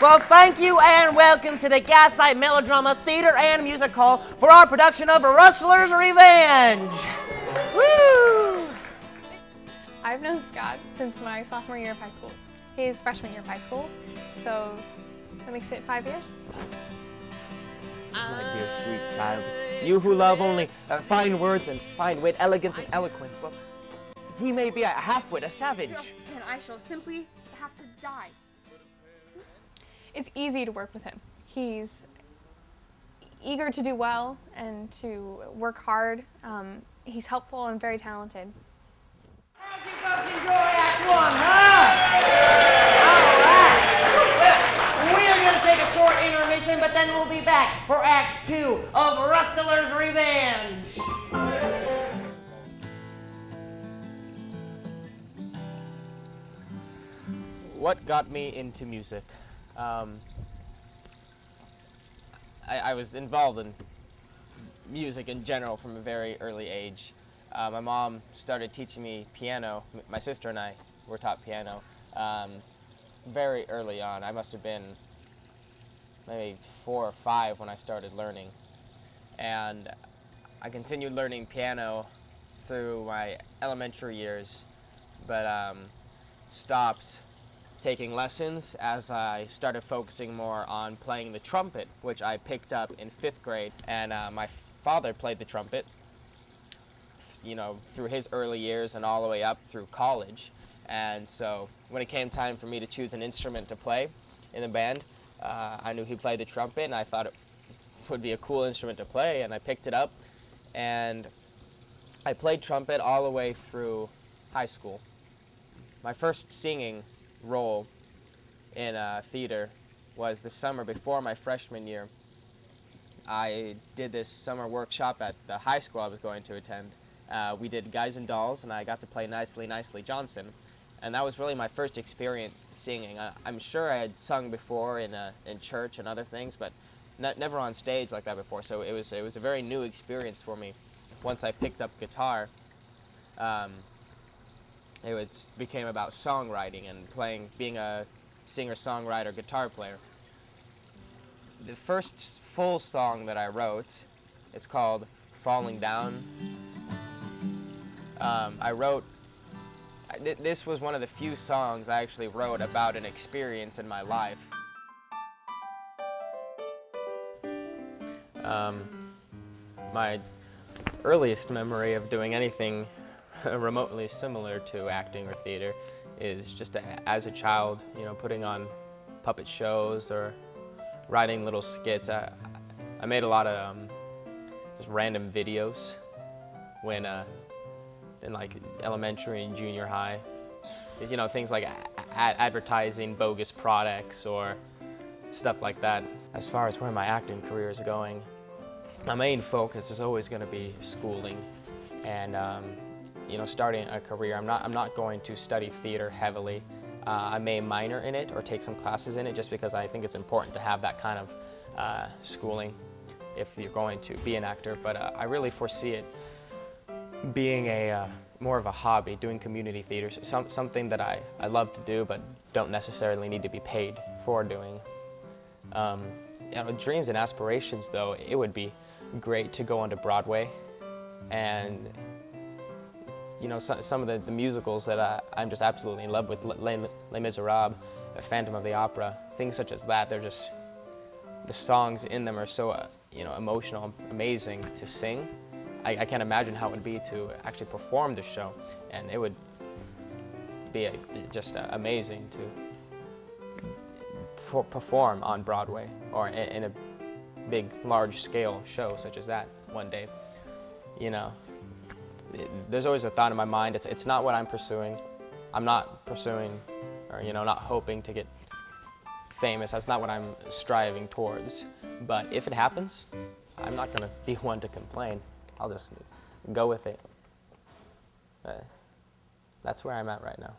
Well, thank you and welcome to the Gaslight Melodrama Theater and Music Hall for our production of Rustler's Revenge. Woo! I've known Scott since my sophomore year of high school. He's freshman year of high school, so that makes it 5 years. My dear sweet child, you who love only fine words and fine wit, elegance and eloquence, well, he may be a half-wit, a savage. And I shall simply have to die. It's easy to work with him. He's eager to do well and to work hard. He's helpful and very talented. How'd you folks enjoy Act 1, huh? All right. We're going to take a short intermission, but then we'll be back for Act 2 of Rustler's Revenge. What got me into music? I was involved in music in general from a very early age. My mom started teaching me piano. My sister and I were taught piano very early on. I must have been maybe 4 or 5 when I started learning. And I continued learning piano through my elementary years, but stopped taking lessons as I started focusing more on playing the trumpet, which I picked up in 5th grade. And my father played the trumpet, you know, through his early years and all the way up through college. And so when it came time for me to choose an instrument to play in the band, I knew he played the trumpet, and I thought it would be a cool instrument to play, and I picked it up. And I played trumpet all the way through high school. My first singing role in theater was the summer before my freshman year. I did this summer workshop at the high school I was going to attend. We did Guys and Dolls, and I got to play Nicely Nicely Johnson, and that was really my first experience singing. I'm sure I had sung before in church and other things, but never on stage like that before, so it was a very new experience for me. Once I picked up guitar, it became about songwriting and being a singer-songwriter, guitar player. The first full song that I wrote, it's called Falling Down. This was one of the few songs I actually wrote about an experience in my life. My earliest memory of doing anything remotely similar to acting or theater is just as a child, you know, putting on puppet shows or writing little skits. I made a lot of just random videos when in like elementary and junior high. You know, things like advertising bogus products or stuff like that. As far as where my acting career is going, my main focus is always going to be schooling and you know, starting a career. I'm not going to study theater heavily. I may minor in it or take some classes in it just because I think it's important to have that kind of schooling if you're going to be an actor. But I really foresee it being more of a hobby, doing community theater, something that I love to do but don't necessarily need to be paid for doing. You know, dreams and aspirations though, it would be great to go onto Broadway and you know, some of the musicals that I'm just absolutely in love with, Les Miserables, Phantom of the Opera, things such as that. They're just, the songs in them are so, you know, emotional, amazing to sing. I can't imagine how it would be to actually perform the show, and it would be just amazing to perform on Broadway or in a big, large-scale show such as that one day, you know. There's always a thought in my mind, it's not what I'm pursuing. I'm not pursuing, or you know, not hoping to get famous. That's not what I'm striving towards. But if it happens, I'm not gonna be one to complain. I'll just go with it. That's where I'm at right now.